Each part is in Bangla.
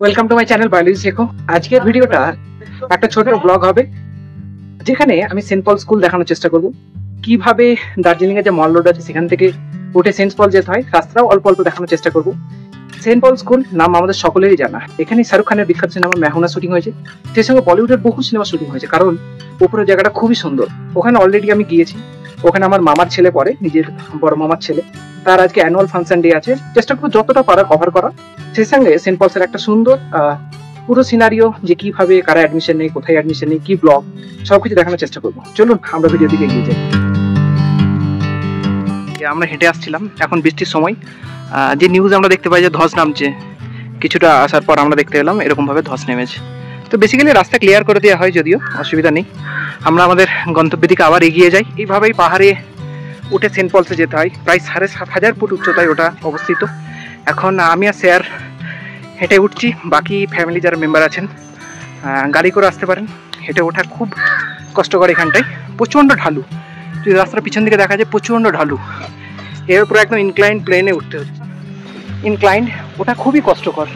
Welcome to my channel biology শেখো। আজকের ভিডিওটা একটা ছোট ব্লগ হবে, যেখানে আমি সেন্ট পল স্কুল দেখানোর চেষ্টা করব। কিভাবে দার্জিলিং এ যে মল রোড আছে সেখান থেকে উঠে সেন্ট পল যেতে হয়, রাস্তাটাও অল্প অল্প দেখানোর চেষ্টা করব। সেন্ট পল স্কুল নাম আমাদের সকলেরই জানা। এখানে শাহরুখ খানের বিখ্যাত সিনেমা মেহুনা শুটিং হয়েছে, সেই সঙ্গে বলিউডের বহু সিনেমা শুটিং হয়েছে, কারণ উপরের জায়গাটা খুবই সুন্দর। ওখানে অলরেডি আমি গিয়েছি। ওখানে আমার মামার ছেলে পড়ে, নিজের বড় মামার ছেলে। তার আজকে অ্যানুয়াল ফাংশন ডে আছে, চেষ্টা করবো যতটা পারা কভার করা। সেই সঙ্গে সেন্ট পলসের একটা সুন্দর পুরো সিনারিও, যে কিভাবে কারা অ্যাডমিশন নেই, কোথায় অ্যাডমিশন নেই, কি ব্লগ, সবকিছু দেখানোর চেষ্টা করবো। চলুন আমরা ভিডিও দিকে এগিয়ে যাই। আমরা হেঁটে আসছিলাম, এখন বৃষ্টির সময়। যে নিউজ আমরা দেখতে পাই যে ধস নামছে, কিছুটা আসার পর আমরা দেখতে পেলাম এরকম ভাবে ধস নেমেছে। তো বেসিক্যালি রাস্তা ক্লিয়ার করে দেওয়া হয়, যদিও অসুবিধা নেই। আমরা আমাদের গন্তব্যের দিকে আবার এগিয়ে যাই। এইভাবেই পাহাড়ে উঠে সেন্ট পলসে যেতে হয়। প্রায় 7,500 ফুট উচ্চতায় ওটা অবস্থিত। এখন আমি আর স্যার হেঁটে উঠছি, বাকি ফ্যামিলি যারা মেম্বার আছেন গাড়ি করে আসতে পারেন। হেঁটে ওঠা খুব কষ্টকর, এখানটায় প্রচণ্ড ঢালু। যদি রাস্তার পিছন দিকে দেখা যায় প্রচণ্ড ঢালু, এর উপরে একদম ইনক্লাইন্ড প্লেনে উঠতে হচ্ছে। ইনক্লাইন্ড ওটা খুবই কষ্টকর,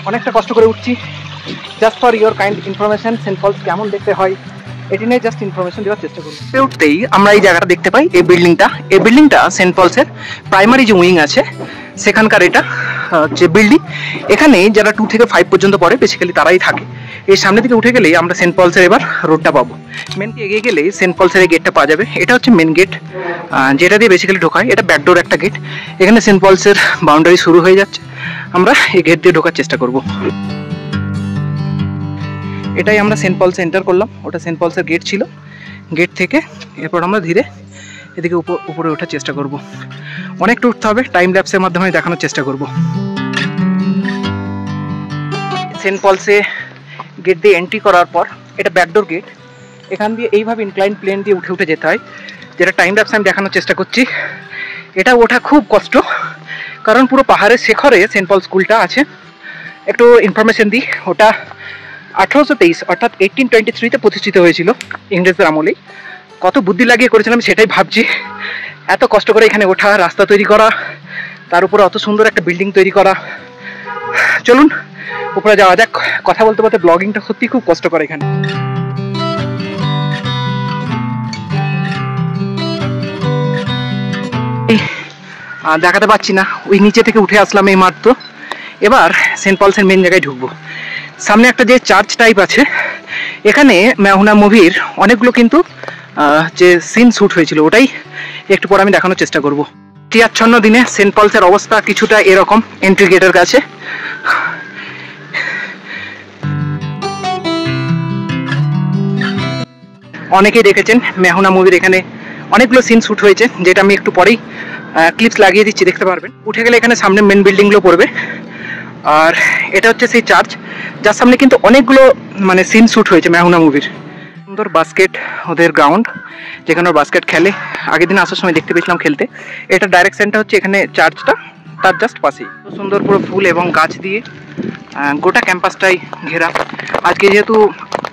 অনেকটা কষ্ট করে উঠছি। Just for your kind information, Saint Paul's কেমন দেখতে হয় এটি নিয়ে জাস্ট ইনফরমেশন দেওয়ার চেষ্টা করব। উঠতেই আমরা এই জায়গাটা দেখতে পাই, এই বিল্ডিংটা সেন্ট পলসের প্রাইমারি যে উইং আছে সেখানকার এটা যে বিল্ডিং। এখানে যারা 2 থেকে 5 পর্যন্ত পড়ে বেসিক্যালি তারাই থাকে। এই সামনে থেকে উঠে গেলেই আমরা সেন্ট পলসের এবার রোডটা পাবো। মেন এগিয়ে গেলেই সেন্ট পলসের এই গেটটা পাওয়া যাবে। এটা হচ্ছে মেন গেট, যেটা দিয়ে বেসিক্যালি ঢোকা হয়। এটা ব্যাকডোর একটা গেট। এখানে সেন্ট পলসের বাউন্ডারি শুরু হয়ে যাচ্ছে। আমরা এই গেট দিয়ে ঢোকার চেষ্টা করব। এটাই আমরা সেন্ট পলসে এন্টার করলাম। ওটা সেন্ট পলসের গেট ছিল। গেট থেকে এরপর আমরা ধীরে এদিকে উপরে ওঠার চেষ্টা করব। অনেকটা উঠতে হবে, টাইম ল্যাপসের মাধ্যমে দেখানোর চেষ্টা করব। সেন্ট পলসে গেট দিয়ে এন্ট্রি করার পর এটা ব্যাকডোর গেট। এখান দিয়ে এইভাবে ইনক্লাইন প্লেন দিয়ে উঠে উঠে যেতে হয়, যেটা টাইম ল্যাপসে আমি দেখানোর চেষ্টা করছি। এটা ওঠা খুব কষ্ট, কারণ পুরো পাহাড়ের শেখরে সেন্ট পল স্কুলটা আছে। একটু ইনফরমেশন দিই, ওটা 1823 অর্থাৎ 1823-তে প্রতিষ্ঠিত হয়েছিল ইংরেজদের আমলেই। কত বুদ্ধি লাগিয়ে করেছিলাম সেটাই ভাবছি। এত কষ্ট করে এখানে ওঠা, রাস্তা তৈরি করা, তার উপরে অত সুন্দর একটা বিল্ডিং তৈরি করা। চলুন উপরে যাওয়া যাক। কথা বলতে বলতে ব্লগিংটা সত্যি খুব কষ্টকর। এখানে দেখাতে পাচ্ছি না, ওই নিচে থেকে উঠে আসলাম এই মাত্র। এবার সেন্ট পলসের মেন জায়গায় ঢুকবো। সামনে একটা যে চার্চ টাইপ আছে, এখানে মেহুনা মুভির অনেকগুলো কিন্তু যে সিন শ্যুট হয়েছিল, ওটাই একটু পর আমি দেখানোর চেষ্টা করব। তিয়াচ্ছন্ন দিনে সেন্ট পলসের অবস্থা কিছুটা এরকম এন্ট্রি গেটের কাছে। অনেকেই দেখেছেন মেহুনা মুভির এখানে অনেকগুলো সিন শ্যুট হয়েছে, যেটা আমি একটু পরেই ক্লিপস লাগিয়ে দিচ্ছি, দেখতে পারবেন। উঠে গেলে এখানে সামনে মেন বিল্ডিংগুলো পড়বে। আর এটা হচ্ছে সেই চার্চ যার সামনে কিন্তু অনেকগুলো মানে সিন শ্যুট হয়েছে মেহুনা মুভির। সুন্দর বাস্কেট ওদের গ্রাউন্ড, যেখানে ওর বাস্কেট খেলে। আগের দিন আসার সময় দেখতে পেয়েছিলাম খেলতে। এটা ডাইরেকশনটা হচ্ছে এখানে চার্চটা, তার জাস্ট পাশেই। সুন্দর পুরো ফুল এবং গাছ দিয়ে গোটা ক্যাম্পাসটাই ঘেরা। আজকে যেহেতু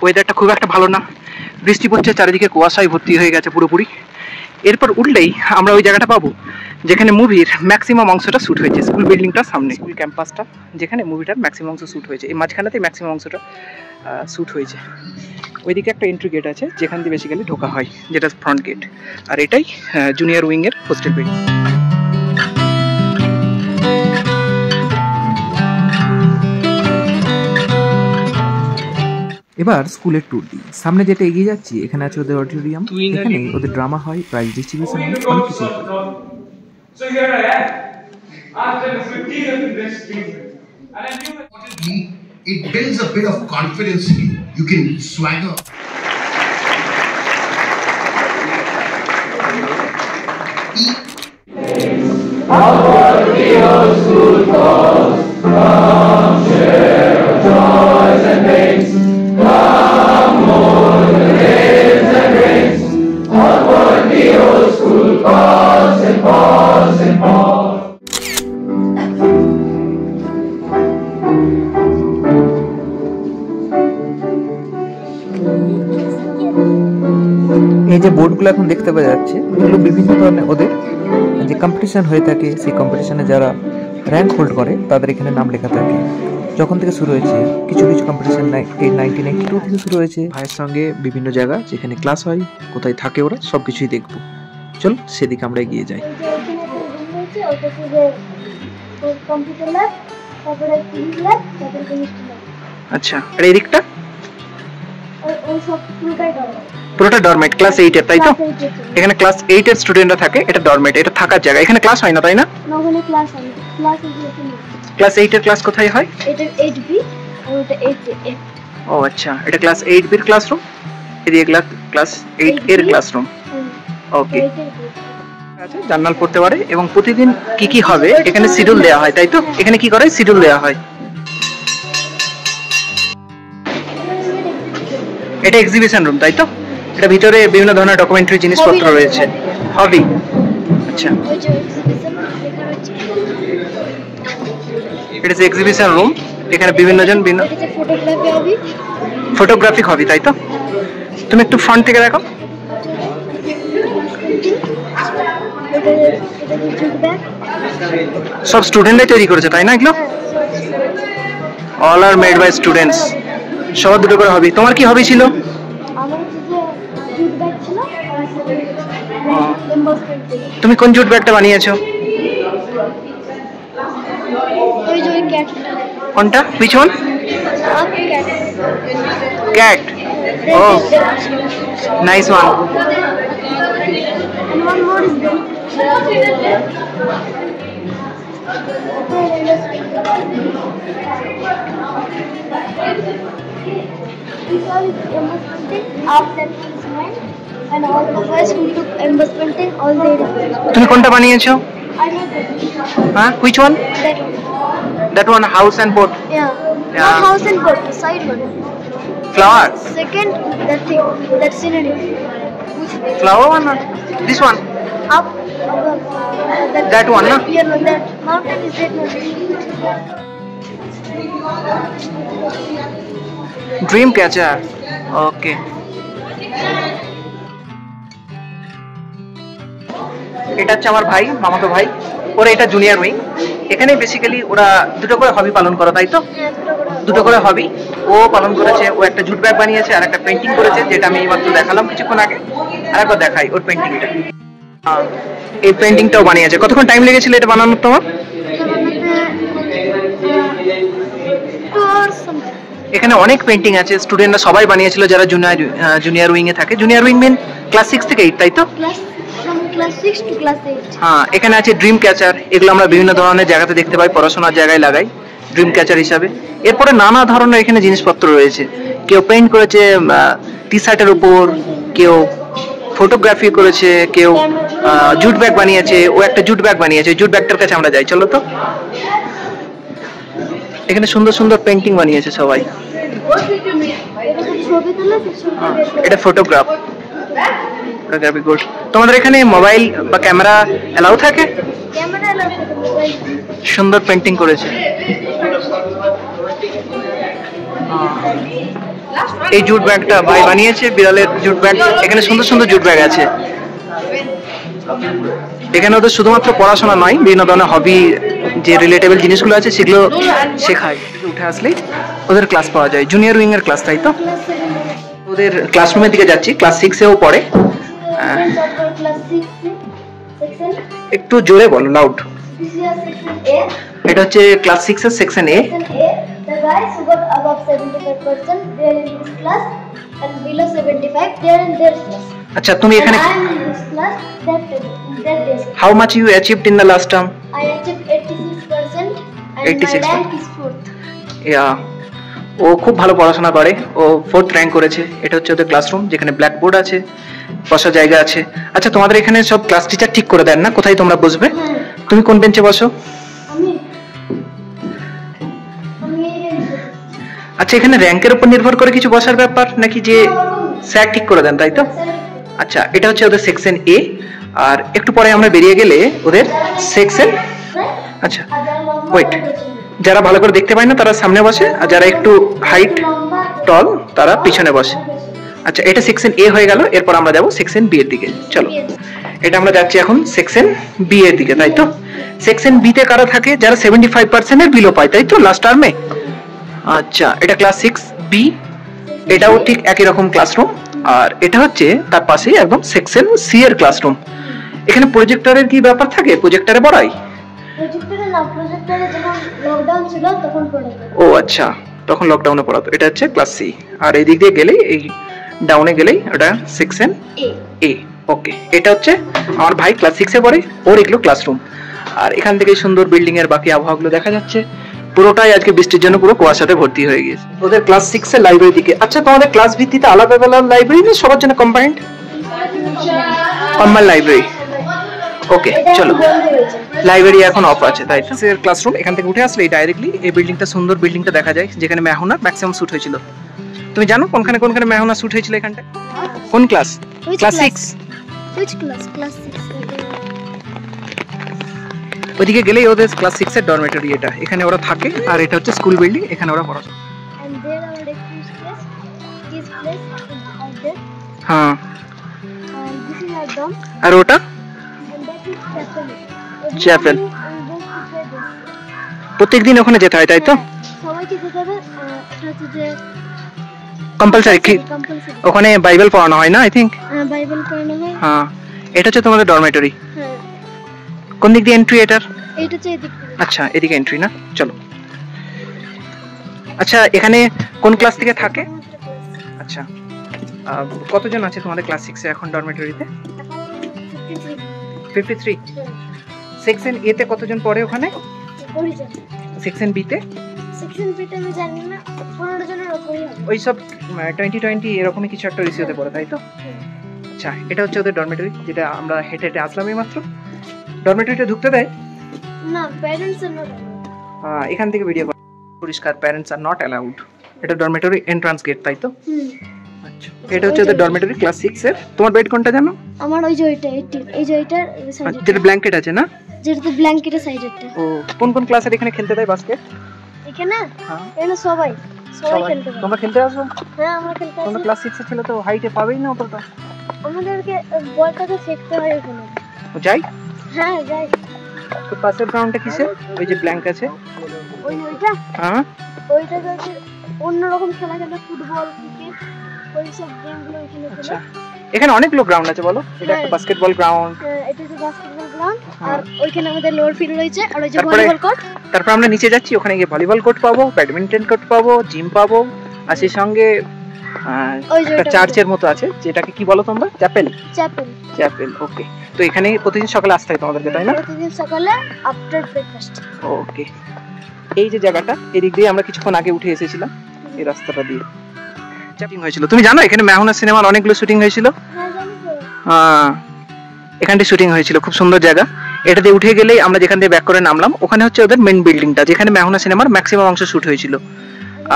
ওয়েদারটা খুব একটা ভালো না, বৃষ্টি পড়ছে, চারিদিকে কুয়াশায় ভর্তি হয়ে গেছে পুরোপুরি। এরপর উঠলেই আমরা ওই জায়গাটা পাবো যেখানে মুভির ম্যাক্সিমাম অংশটা শ্যুট হয়েছে। স্কুল বিল্ডিংটার সামনে স্কুল ক্যাম্পাসটা, যেখানে মুভিটার ম্যাক্সিমাম অংশ শ্যুট হয়েছে, এই মাঝখানেতেই ম্যাক্সিমাম অংশটা শ্যুট হয়েছে। ওইদিকে একটা এন্ট্রি গেট আছে যেখান দিয়ে বেসিক্যালি ঢোকা হয়, যেটা ফ্রন্ট গেট। আর এটাই জুনিয়র উইংয়ের হোস্টেল বিল্ডিং। এবার স্কুলের ট্যুর দিই। সামনে যেটা এগিয়ে যাচ্ছি, এখানে আছে ওদের অডিটোরিয়াম। এখানে ওদের ড্রামা হয়, প্রাইজ ডিস্ট্রিবিউশন হয়, অনেক কিছু হয়। It builds a bit of confidence in you. You can swagger. Upward the old school calls, come share joys and pains, come more the rains and rains. Upward the old school calls and calls and calls. এই যে বোর্ডগুলো এখন দেখতে পাওয়া যাচ্ছে, এগুলো বিভিন্ন ধরনের ওদের যে কম্পিটিশন হয়ে থাকে, সেই কম্পিটিশনে যারা র্যাঙ্ক হোল্ড করে তাদের এখানে নাম লেখা থাকে। যখন থেকে শুরু হয়েছে কিছু কিছু কম্পিটিশন 1982 থেকে শুরু হয়েছে। ভাইয়ের সঙ্গে বিভিন্ন জায়গা যেখানে ক্লাস হয়, কোথায় থাকে ওরা, সব কিছুই দেখবো। চল সেদিকে আমরা এগিয়ে যাই। আচ্ছা, আর এই দিকটা পুরোটা ডরমেট, ক্লাস 8 এর, তাই তো? এখানে ক্লাস 8 এর স্টুডেন্টরা থাকে, এটা ডরমেট, এটা থাকার জায়গা। এখানে ক্লাস হয় না, তাই না? ক্লাস 8 এর ক্লাস কোথায় হয়? এটা 8B আর ওটা 8A। ও আচ্ছা, এটা ক্লাস 8B এর ক্লাসরুম, এদিকে ক্লাস 8 এর ক্লাসরুম। ওকে, আচ্ছা, জার্নাল পড়তে পারে এবং প্রতিদিন কি কি হবে এখানে শিডিউল দেওয়া হয়, তাই তো? এখানে কি করে শিডিউল দেওয়া হয়? এটা এক্সিবিশন রুম, তাই তো? এটা ভিতরে বিভিন্ন ধরনের ডকুমেন্টারি জিনিসপত্র রয়েছে। হবি, আচ্ছা, ওই যে এক্সিবিশন লেখা রয়েছে। এটা যে এক্সিবিশন রুম, এখানে বিভিন্ন জন এটা যে ফটোগ্রাফি হবি, ফটোগ্রাফিক হবি, তাই তো? তুমি একটু ফ্রন্ট থেকে দেখো। এটা যে জুট ব্যাগ, সব স্টুডেন্টরাই তৈরি করেছে, তাই না? এগুলো all are made by students. সব দুটো করে হবি। তোমার কি হবি ছিল? আমার যে জুট ব্যাগ ছিল, এমবস পেন্টিং। তুমি কোন জুট ব্যাগটা বানিয়েছো? ওই যে ক্যাট, কোনটা? which one? Cat. Cat. Oh, nice one. And one more is after his mind, and all the boys who took emboss painting, all they did. তুমি কোনটা বানিয়েছো? I made that. হ্যাঁ, which one? That one, house and boat. Yeah. Yeah. Not house and boat, the side one. Flower. Second, that thing, that scenery. Flower one or this one? Up above. That one, na? Yeah, no, that mountain is that one. Dream catcher. Okay. এটা হচ্ছে আমার ভাই, মামাতো ভাই। ওরা এটা জুনিয়র উইং। এখানে বেসিক্যালি ওরা দুটো করে হবি পালন করে, তাই তো? দুটো করে হবি ও পালন করেছে। ও একটা জুট ব্যাগ বানিয়েছে আর একটা পেন্টিং করেছে, যেটা আমি এইমাত্র দেখালাম কিছুক্ষণ আগে। আরেকবার দেখাই ওর পেন্টিংটা। এই পেন্টিংটাও বানিয়েছে। কতক্ষণ টাইম লেগেছিল এটা বানানোর তোমার? এখানে অনেক পেন্টিং আছে, স্টুডেন্টরা সবাই বানিয়েছিল যারা জুনিয়র উইং এ থাকে। জুনিয়র উইং মেন ক্লাস 6 থেকে 8, তাই তো? Class 6 to class 8. হ্যাঁ, এখানে আছে ড্রিম ক্যাচার। এগুলো আমরা বিভিন্ন ধরনের জায়গাতে দেখতে পাই, পড়াশোনার জায়গায় লাগাই ড্রিম ক্যাচার হিসাবে। এরপরে নানা ধরনের এখানে জিনিসপত্র রয়েছে। কেউ পেইন্ট করেছে টি শার্টের উপর, কেউ ফটোগ্রাফি করেছে, কেউ জুট ব্যাগ বানিয়েছে। ও একটা জুট ব্যাগ বানিয়েছে। জুট ব্যাগটার কাছে আমরা যাই, চলো তো। এখানে সুন্দর সুন্দর পেইন্টিং বানিয়েছে সবাই। এটা ফটোগ্রাফ, ফটোগ্রাফি গুড। তোমাদের এখানে মোবাইল বা ক্যামেরা এলাও থাকে? সুন্দর পেইন্টিং করেছে। এই জুট ব্যাগটা ভাই বানিয়েছে, বিড়ালের জুট ব্যাগ। এখানে সুন্দর সুন্দর জুট ব্যাগ আছে। এখানে ওদের শুধুমাত্র পড়াশোনা নয়, বিভিন্ন ধরনের হবি যে রিলেটেবল জিনিসগুলো আছে সেগুলো শেখায়। উঠে আসলেই ওদের ক্লাস পাওয়া যায়। জুনিয়র উইং এর ক্লাস, তাই তো? ওদের ক্লাসরুমের দিকে যাচ্ছি। ক্লাস 6 এও পড়ে। একটু জোরে বলো, লাউড। এটা হচ্ছে ক্লাস 6 এর section A. The guys who got above 75%, they are in this class, and below 75, they are in their class. আচ্ছা, তুমি এখানে I am in this class, that desk. how much you achieved in the last term? I achieved 86%, and 86%. my rank is 4th. Yeah. ও খুব ভালো পড়াশোনা করে। ও 4th র্যাঙ্ক করেছে। এটা হচ্ছে ওদের ক্লাসরুম, যেখানে ব্ল্যাকবোর্ড আছে, বসার জায়গা আছে। আচ্ছা, তোমাদের এখানে সব ক্লাস টিচার ঠিক করে দেন না কোথায় তোমরা বসবে? তুমি কোন বেঞ্চে বসো? আচ্ছা, এখানে র্যাঙ্কের উপর নির্ভর করে কিছু বসার ব্যাপার নাকি যে স্যার ঠিক করে দেন, তাই তো? আচ্ছা, এটা হচ্ছে ওদের সেকশন এ। আর একটু পরে আমরা বেরিয়ে গেলে ওদের সেকশন, আচ্ছা ওয়েট, যারা ভালো করে দেখতে পায় না তারা সামনে বসে, আর যারা একটু হাইট টল তারা পিছনে বসে। আচ্ছা, এটা সেকশন এ হয়ে গেল। এরপর আমরা যাব সেকশন বি এর দিকে। চলো, এটা আমরা যাচ্ছি এখন সেকশন বি এর দিকে, তাই তো? সেকশন বি তে কারা থাকে? যারা 75% এর বিলো পায়, তাই তো? লাস্ট টার্মে আচ্ছা, এটা ক্লাস 6B, এটাও ঠিক একই রকম ক্লাসরুম। আর এটা হচ্ছে তার পাশেই একদম সেকশন সি এর ক্লাসরুম। এখানে প্রজেক্টরের কি ব্যাপার থাকে? প্রজেক্টরে পড়াই? প্রজেক্টরে না, প্রজেক্টরে যখন লকডাউন ছিল তখন পড়াতো। ও আচ্ছা, তখন লকডাউনে পড়াতো। এটা হচ্ছে ক্লাস সি। আর এই দিক দিয়ে গেলেই, এই ডাউনে গেলেই ওটা সেকশন এ। ওকে, এটা হচ্ছে আমার ভাই ক্লাস 6 এ পড়ে, ওর এগুলো ক্লাসরুম। আর এখান থেকে সুন্দর বিল্ডিং এর বাকি আবহাওয়াগুলো দেখা যাচ্ছে। পুরোটাই আজকে বৃষ্টির জন্য পুরো কুয়াশাতে ভর্তি হয়ে গেছে। ওদের ক্লাস 6 এর লাইব্রেরি দিকে। আচ্ছা, তোমাদের ক্লাস ভিত্তিতে আলাদা আলাদা লাইব্রেরি না সবার জন্য কম্বাইন্ড? Combined library. ওকে, চলো। লাইব্রেরি এখন অফ আছে, তাই তো? এর ক্লাসরুম এখান থেকে উঠে আসলে ডাইরেক্টলি এই বিল্ডিংটা, সুন্দর বিল্ডিংটা দেখা যায় যেখানে মেহনা ম্যাক্সিমাম শুট হয়েছিল। তুমি জানো কোনখানে কোনখানে মেহনা শুট হয়েছিল এখানটা? কোন class? Class 6। Which class? Class 6. ওইদিকে গেলেই ওদের ক্লাস 6 এর ডরমেটরি এটা। এখানে ওরা থাকে আর এটা হচ্ছে স্কুল বিল্ডিং, এখানে ওরা পড়াশোনা। And there our this place. This place is out there. হ্যাঁ, And this is our dorm. আর ওটা And that is chapel. Chapel. And this is there. প্রত্যেকদিন ওখানে যেতে হয়, তাই তো? সবাইকে যেতে হবে। এটা হচ্ছে যে কম্পালসারি কি? কম্পালসারি। ওখানে বাইবেল পড়ানো হয় না, আই থিংক। বাইবেল পড়ানো হয়। হ্যাঁ, এটা হচ্ছে তোমাদের ডরমেটরি। হ্যাঁ, কোন দিক দিয়ে এন্ট্রি এটার? এইটা হচ্ছে এদিক থেকে। আচ্ছা, এদিকে এন্ট্রি না? চলো। আচ্ছা, এখানে কোন ক্লাস থেকে থাকে? আচ্ছা, কতজন আছে তোমাদের ক্লাস 6 এ এখন ডরমেটরিতে? 53। সেকশন এ তে কতজন পড়ে ওখানে? সেকশন বি তে? সেকশন বি তে আমি জানি না, 15 জনের উপরেই হবে। ওই সব 20 এরকমই কিছু একটা রেশিওতে পড়ে, তাই তো? আচ্ছা, এটা হচ্ছে ওদের ডরমেটরি, যেটা আমরা হেঁটে হেঁটে আসলাম এই মাত্র। ডরমেটরিতে ঢুকতে দেয় না, প্যারেন্টস আর নট। এখান থেকে ভিডিও পরিষ্কার, প্যারেন্টস আর নট অ্যালাউড। এটা ডরমেটরি এন্ট্রান্স গেট, তাই তো? আচ্ছা, এটা হচ্ছে ওদের ডরমেটরি ক্লাস 6 এর। তোমার বেড কোনটা জানো? আমার ওই যে ওইটা, এই যে ওইটার সাইডে, যেটা ব্ল্যাঙ্কেট আছে না? যেটাতে ব্ল্যাঙ্কেটের সাইডেরটা। ও, কোন কোন ক্লাসের এখানে খেলতে দেয় বাস্কেট? এখানে হ্যাঁ, এখানে সবাই খেলতে পারে। তোমরা খেলতে আসো? হ্যাঁ, আমরা খেলতে আসি। তোমরা ক্লাস 6 এ ছিল তো হাইটে পাবেই না অতটা। আমাদেরকে বলটাকে ফেকতে হয় ওখানে। যাই? হ্যাঁ, যাই। তো পাশের গ্রাউন্ডটা কিসের? ওই যে ব্ল্যাঙ্ক আছে। ওইটা হ্যাঁ, ওইটা হচ্ছে অন্যরকম খেলা, ফুটবল, ক্রিকেট, ওই সব গেমগুলো এখানে খেলে। আচ্ছা, এখানে অনেকগুলো গ্রাউন্ড আছে বলো। এটা একটা বাস্কেটবল গ্রাউন্ড, এটা হচ্ছে বাস্কেটবল গ্রাউন্ড, আর ওইখানে আমাদের লোয়ার ফিল্ড রয়েছে, আর ওই যে তারপরে ভলিবল কোর্ট। তারপর আমরা নিচে যাচ্ছি, ওখানে গিয়ে ভলিবল কোর্ট পাবো, ব্যাডমিন্টন কোর্ট পাবো, জিম পাবো, আর সেই সঙ্গে ওই যে একটা ওইটা চার্চের মতো আছে, যেটাকে কি বলো তোমরা? চ্যাপেল। চ্যাপেল। চ্যাপেল, ওকে। তো এখানে প্রতিদিন সকালে আসতে হয় তোমাদেরকে, তাই না? প্রতিদিন সকালে আফটার ব্রেকফাস্ট। ওকে, এই যে জায়গাটা, এদিক দিয়ে আমরা কিছুক্ষণ আগে উঠে এসেছিলাম, এই রাস্তাটা দিয়ে শুটিং হয়েছিল। তুমি জানো এখানে মেহনা সিনেমার অনেকগুলো শুটিং হয়েছিল? হ্যাঁ, জানি তো। এখানটায় শুটিং হয়েছিল, খুব সুন্দর জায়গা। এটা দিয়ে উঠে গেলেই আমরা যেখান দিয়ে ব্যাক করে নামলাম, ওখানে হচ্ছে ওদের মেন বিল্ডিংটা, যেখানে মেহনা সিনেমার ম্যাক্সিমাম অংশ শুট হয়েছিল।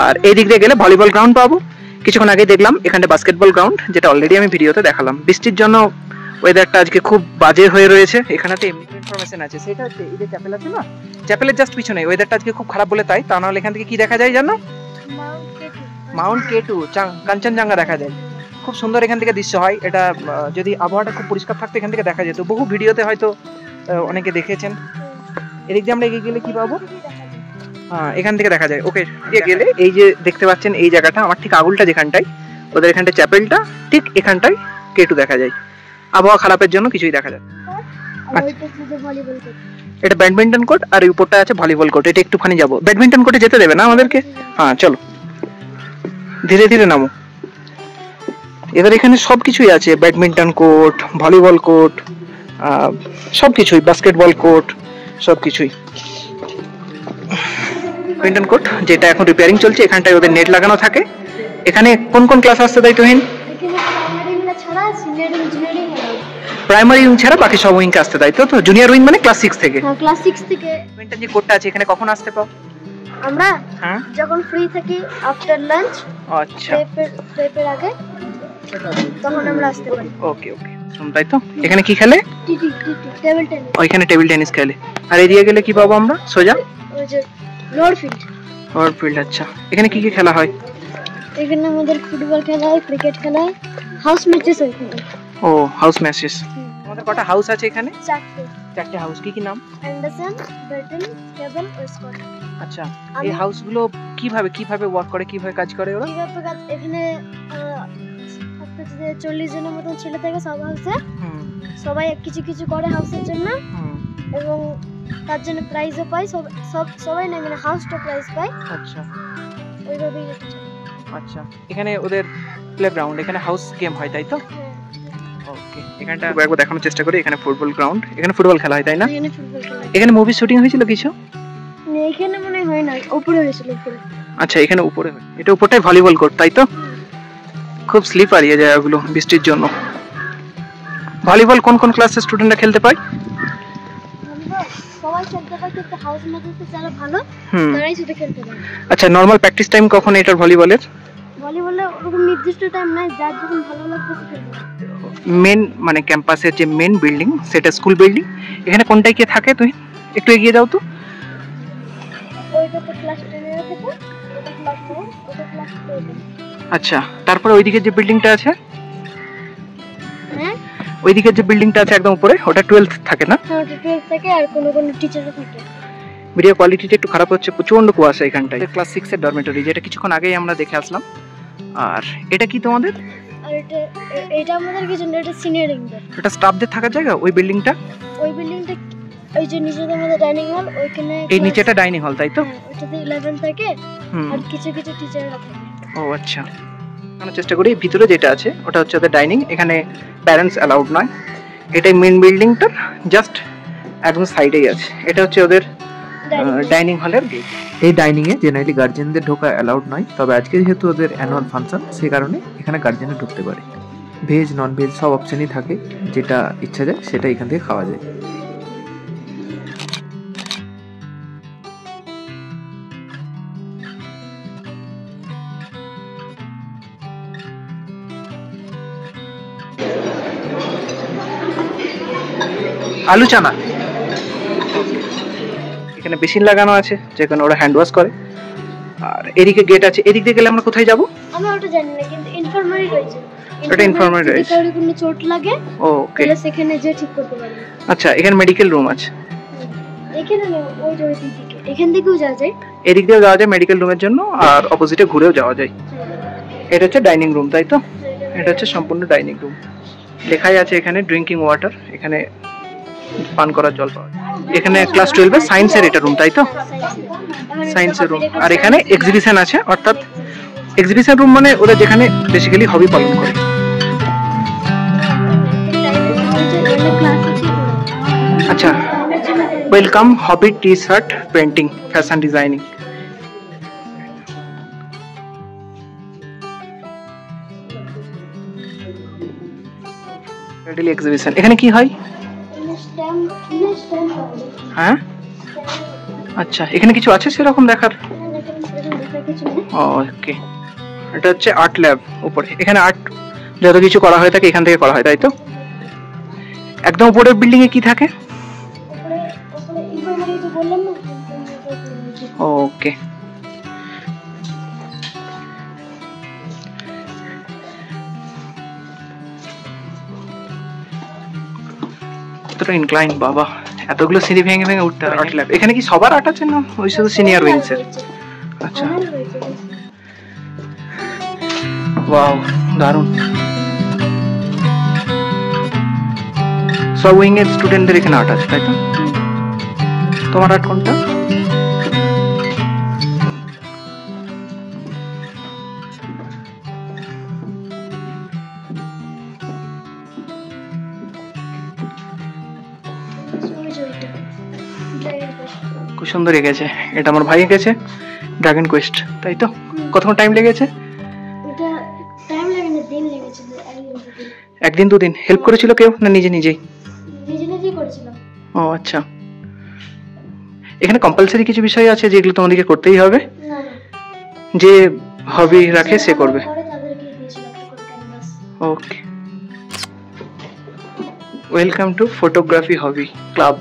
আর এই দিক দিয়ে গেলে ভলিবল গ্রাউন্ড পাবো। কিছুক্ষণ আগে দেখলাম এখানে বাস্কেটবল গ্রাউন্ড, যেটা অলরেডি আমি ভিডিওতে দেখালাম। বৃষ্টির জন্য ওয়েদারটা আজকে খুব বাজে হয়ে রয়েছে। এখানেতে এমনি ইনফরমেশন আছে, সেটা হচ্ছে এই যে চ্যাপেল আছে না, চ্যাপেলের জাস্ট পিছনে। ওয়েদারটা আজকে খুব খারাপ বলে তাই, তা নাহলে এখান থেকে কি দেখা যায় জানো? মাউন্ট কেটু, কাঞ্চনজঙ্ঘা দেখা যায়। খুব সুন্দর এখান থেকে দৃশ্য হয়। এটা যদি আবহাওয়াটা খুব পরিষ্কার থাকতো এখান থেকে দেখা যেত। বহু ভিডিওতে হয়তো অনেকে দেখেছেন। এদিক দিয়ে আমরা এগিয়ে গেলে কি পাবো? হ্যাঁ, এখান থেকে দেখা যায়। ওকে, এগিয়ে গেলে এই যে দেখতে পাচ্ছেন এই জায়গাটা, আমার ঠিক আগুলটা যেখানটায়, ওদের এখানটায় চ্যাপেলটা, ঠিক এখানটায় কেটু দেখা যায়। আবহাওয়া খারাপের জন্য কিছুই দেখা যায়। এটা ব্যাডমিন্টন কোর্ট, আর এই উপরটা আছে ভলিবল কোর্ট। এটা একটুখানি যাবো, ব্যাডমিন্টন কোর্টে যেতে দেবে না আমাদেরকে? হ্যাঁ, চলো ধীরে ধীরে নামো। এবার এখানে সবকিছুই আছে, ব্যাডমিন্টন কোর্ট, ভলিবল কোর্ট, সবকিছুই, বাস্কেটবল কোর্ট, সবকিছুই। ব্যাডমিন্টন কোর্ট যেটা এখন রিপেয়ারিং চলছে, এখানটায় ওদের নেট লাগানো থাকে। এখানে কোন কোন ক্লাস আসতে দেয় তুহিন? প্রাইমারি উইং ছাড়া বাকি সব উইংকে আসতে দেয়। তো জুনিয়র উইং মানে ক্লাস 6 থেকে? হ্যাঁ, ক্লাস 6 থেকে। ব্যাডমিন্টন যে কোর্টটা আছে এখানে কখন আসতে পাও আমরা? হ্যাঁ, যখন ফ্রি থাকি আফটার লাঞ্চ। আচ্ছা, প্রেপের আগে, তখন আমরা আসতে পারি। ওকে ওকে, তাই তো। এখানে কি খেলে? Table tennis. ওইখানে টেবিল টেনিস খেলে। আর এদিকে গেলে কি পাবো আমরা সোজা? ওই যে লোয়ার ফিল্ড। লোয়ার ফিল্ড, আচ্ছা। এখানে কি কি খেলা হয়? এখানে আমাদের ফুটবল খেলা হয়, ক্রিকেট খেলা হয়, হাউস ম্যাচেস হয় এখানে। ও, হাউস ম্যাচেস। আমাদের কটা হাউস আছে এখানে? 4টে। চারটে হাউস কি কি নাম? অ্যান্ডারসন, বেটন, কেবল ও স্কট। আচ্ছা, এই আমি- হাউসগুলো কিভাবে ওয়ার্ক করে, কিভাবে কাজ করে ওরা? কিভাবে কাজ এখানে আপনার যে 40 জনের মতন ছেলে থাকে সব হাউসে, হুম সবাই কিছু কিছু করে হাউসের জন্য হুম এবং তার জন্য প্রাইজও পায়। সবাই না মানে হাউসটা প্রাইজ পায়, আচ্ছা ওইভাবেই এটা চলে। আচ্ছা, এখানে ওদের প্লেগ্রাউন্ড, এখানে হাউস গেম হয় তাই তো? হ্যাঁ, ওকে, এখানটা একবার দেখানোর চেষ্টা করি। এখানে ফুটবল গ্রাউন্ড, এখানে ফুটবল খেলা হয় তাই না? এখানে ফুটবল খেলা হয়। এখানে মুভি শুটিং হয়েছিল কিছু? না, এখানে মনে হয় না, উপরে হয়েছিল উপরে। আচ্ছা, এখানে উপরে হয়, এটা উপরটাই ভলিবল কোর্ট তাই তো? খুব স্লিপারি এই জায়গাগুলো বৃষ্টির জন্য। ভলিবল কোন কোন ক্লাসের স্টুডেন্টরা খেলতে পায়? সবাই খেলতে পারে, কিন্তু হাউস মধ্যে যারা ভালো হুম তারাই শুধু খেলতে পারে। আচ্ছা, নর্মাল প্র্যাকটিস টাইম কখন এটার ভলিবলের? ভলিবলে ওরকম নির্দিষ্ট টাইম নাই, যার যখন ভালো লাগবে সে খেলবে। মেন মানে ক্যাম্পাসের যে মেন বিল্ডিং সেটা স্কুল বিল্ডিং, এখানে কোনটায় কে থাকে? তুই একটু এগিয়ে যাও তো। ওইটা তো ক্লাস 10 এর থেকে, ওটা ক্লাস 9, ওটা ক্লাস 12। আচ্ছা, তারপরে ওইদিকে যে বিল্ডিংটা আছে, হ্যাঁ, ওইদিকে যে বিল্ডিংটা আছে একদম উপরে, ওটা 12th থাকে না? হ্যাঁ, ওটা 12 থেকে, আর কোনো কোনো টিচারও থাকে। ভিডিও কোয়ালিটিটা একটু খারাপ হচ্ছে, প্রচন্ড কুয়াশা এখানটায়। ক্লাস 6 এর ডরমেটরি, যেটা কিছুক্ষণ আগেই আমরা দেখে আসলাম। আর এটা কি তোমাদের? আর এটা আমাদের কিছু না, এটা সিনিয়রিং দের। এটা স্টাফদের থাকার জায়গা ওই বিল্ডিংটা? ওই বিল্ডিংটা, ওই যে নিচেতে আমাদের ডাইনিং হল, ওইখানে এই নিচেটা ডাইনিং হল তাই তো? হ্যাঁ, ওটাতে 11 থাকে, হুম আর কিছু কিছু টিচাররা থাকে। ও আচ্ছা, আমরা চেষ্টা করি। ভিতরে যেটা আছে ওটা হচ্ছে ওদের ডাইনিং, এখানে প্যারেন্টস অ্যালাউড নয়। এটাই মেন বিল্ডিংটার জাস্ট একদম সাইডেই আছে, এটা হচ্ছে ওদের ডাইনিং হলের গেট। এই ডাইনিং এ জেনারেলি গার্জেনদের ঢোকা অ্যালাউড নয়, তবে আজকে যেহেতু ওদের অ্যানুয়াল ফাংশন সেই কারণে এখানে গার্জেনরা ঢুকতে পারে। ভেজ নন ভেজ সব অপশনই থাকে, যেটা ইচ্ছা যায় সেটা এখান থেকে খাওয়া যায়। আলু চানা, এখানে বেসিন লাগানো আছে যেখানে ওরা হ্যান্ড ওয়াশ করে। আর এদিকে গেট আছে, এদিক দিয়ে গেলে আমরা কোথায় যাব? আমি ওটা জানি না, কিন্তু ইনফরমারি রয়েছে। ওটা ইনফরমারি রয়েছে। যদি কারোর কোনো চোট লাগে ওকে, তাহলে সেখানে যে ঠিক করতে পারবে। আচ্ছা, এখানে মেডিকেল রুম আছে। এখানে না, ওই যে ওই দিকে, এখান থেকেও যাওয়া যায়। এদিক দিয়েও যাওয়া যায় মেডিকেল রুমের জন্য, আর অপোজিটে ঘুরেও যাওয়া যায়। এটা হচ্ছে ডাইনিং রুম তাই তো? এটা হচ্ছে সম্পূর্ণ ডাইনিং রুম। লেখাই আছে এখানে ড্রিঙ্কিং ওয়াটার, এখানে পান করার জল পাওয়া যায়। এখানে ক্লাস 12 এর সায়েন্সের এটা রুম তাই তো? সায়েন্সের রুম। আর এখানে এক্সিবিশন আছে, অর্থাৎ এক্সিবিশন রুম মানে ওরা যেখানে বেসিক্যালি হবি পালন করে। আচ্ছা, welcome hobby T shirt painting fashion designing. Exhibition, এখানে কি হয়? হ্যাঁ, আচ্ছা, এখানে কিছু আছে সেরকম দেখার? ওকে, এটা হচ্ছে আর্ট ল্যাব উপরে। এখানে আর্ট যত কিছু করা হয়ে থাকে এখান থেকে করা হয় তাই তো? একদম উপরের বিল্ডিং এ কি থাকে? ওকে, কতটা ইনক্লাইন বাবা, এতগুলো সিঁড়ি ভেঙে ভেঙে উঠতে হয়। আর্ট ল্যাব, এখানে কি সবার আর্ট আছে না ওই শুধু সিনিয়র উইংস এর? আচ্ছা, ওয়াও, দারুণ। সব উইং এর স্টুডেন্টদের এখানে আর্ট আছে তাই তো? তোমার আর্ট কোনটা? খুব সুন্দর এঁকেছে, এটা আমার ভাই এঁকেছে, ড্রাগন কোয়েস্ট তাই তো? কতক্ষণ টাইম লেগেছে? এটা টাইম লাগে না, দিন লেগেছে, একদিন দুদিন। হেল্প করেছিল কেউ না নিজে নিজেই? নিজে নিজেই করেছিলাম। ও আচ্ছা, এখানে কম্পালসারি কিছু বিষয় আছে যেগুলো তোমাদেরকে করতেই হবে? না, যে হবি রাখে সে করবে। তাদেরকে দিয়েছিলাম একটা করে canvas. Okay, welcome to photography hobby club.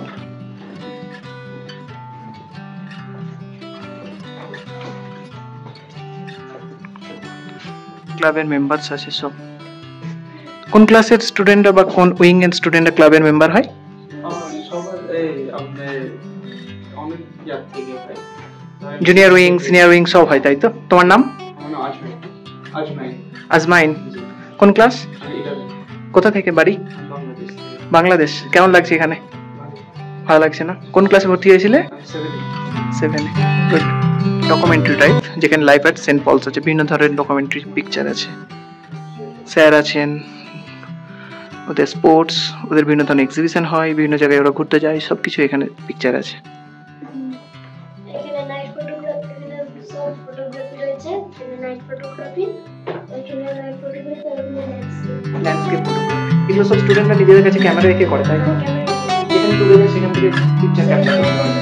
ক্লাবের মেম্বারস আছে সব। কোন ক্লাসের স্টুডেন্টরা বা কোন উইং এর স্টুডেন্টরা ক্লাবের মেম্বার হয়? জুনিয়র উইং সিনিয়র উইং সব হয় তাই তো? তোমার নাম? আজমাইন। কোন ক্লাস? কোথা থেকে বাড়ি? বাংলাদেশ। কেমন লাগছে এখানে? ভালো লাগছে না? কোন ক্লাসে ভর্তি হয়েছিলে? 7 গুড। ডকুমেন্টারি টাইপ, যেখানে লাইফ অ্যাট সেন্ট পলস আছে, বিভিন্ন ধরনের ডকুমেন্টারি পিকচার আছে, স্যার আছেন, ওদের স্পোর্টস, ওদের বিভিন্ন ধরনের এক্সিবিশন হয়, বিভিন্ন জায়গায় ওরা ঘুরতে যায়, সব কিছু এখানে পিকচার আছে। এখানে নাইট ফটোগ্রাফি, এখানে শর্ট ফটোগ্রাফি রয়েছে, এখানে নাইট ফটোগ্রাফি, এখানে নাইট ফটোগ্রাফি আর ল্যান্ডস্কেপ ফটোগ্রাফি, এগুলো সব স্টুডেন্টরা নিজেদের কাছে ক্যামেরা রেখে করে, তাই তো? যেখানে তুলে যায় সেখান থেকে পিকচার ক্যাপচার করতে হয়।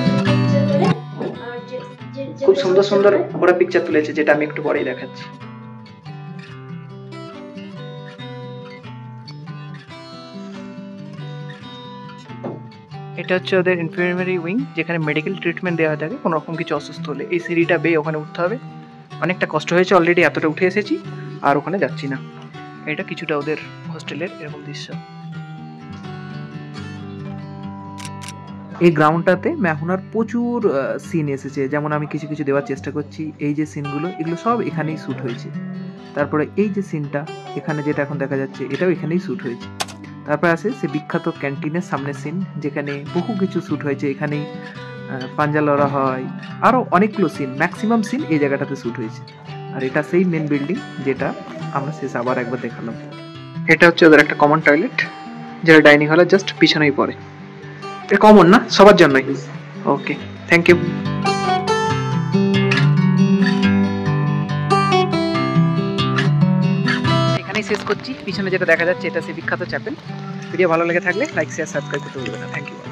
খুব সুন্দর সুন্দর ওরা পিকচার তুলেছে, যেটা আমি একটু পরেই দেখাচ্ছি। এটা হচ্ছে ওদের ইনফার্মারি উইং, যেখানে মেডিকেল ট্রিটমেন্ট দেওয়া থাকে কোনো রকম কিছু অসুস্থ হলে। এই সিঁড়িটা বেয়ে ওখানে উঠতে হবে, অনেকটা কষ্ট হয়েছে, অলরেডি এতটা উঠে এসেছি, আর ওখানে যাচ্ছি না। এটা কিছুটা ওদের হোস্টেলের এরকম দৃশ্য। এই গ্রাউন্ডটাতে ম্যাহুনার প্রচুর সিন এসেছে, যেমন আমি কিছু কিছু দেওয়ার চেষ্টা করছি। এই যে সিনগুলো, এগুলো সব এখানেই শ্যুট হয়েছে। তারপরে এই যে সিনটা এখানে যেটা এখন দেখা যাচ্ছে, এটাও এখানেই শ্যুট হয়েছে। তারপরে আছে সে বিখ্যাত ক্যান্টিনের সামনের সিন, যেখানে বহু কিছু শ্যুট হয়েছে। এখানেই পাঞ্জা লড়া হয়, আরও অনেকগুলো সিন, ম্যাক্সিমাম সিন এই জায়গাটাতে শ্যুট হয়েছে। আর এটা সেই মেন বিল্ডিং, যেটা আমরা শেষ আবার একবার দেখালাম। এটা হচ্ছে ওদের একটা কমন টয়লেট, যেটা ডাইনিং হলের জাস্ট পিছনেই পড়ে। এটা কমন না, সবার জন্যই। ওকে, থ্যাংক ইউ। এখানেই শেষ করছি। পিছনে যেটা দেখা যাচ্ছে এটা সে বিখ্যাত চ্যাপেল। ভিডিও ভালো লেগে থাকলে লাইক শেয়ার সাবস্ক্রাইব করতে ভুলবেন না। Thank you.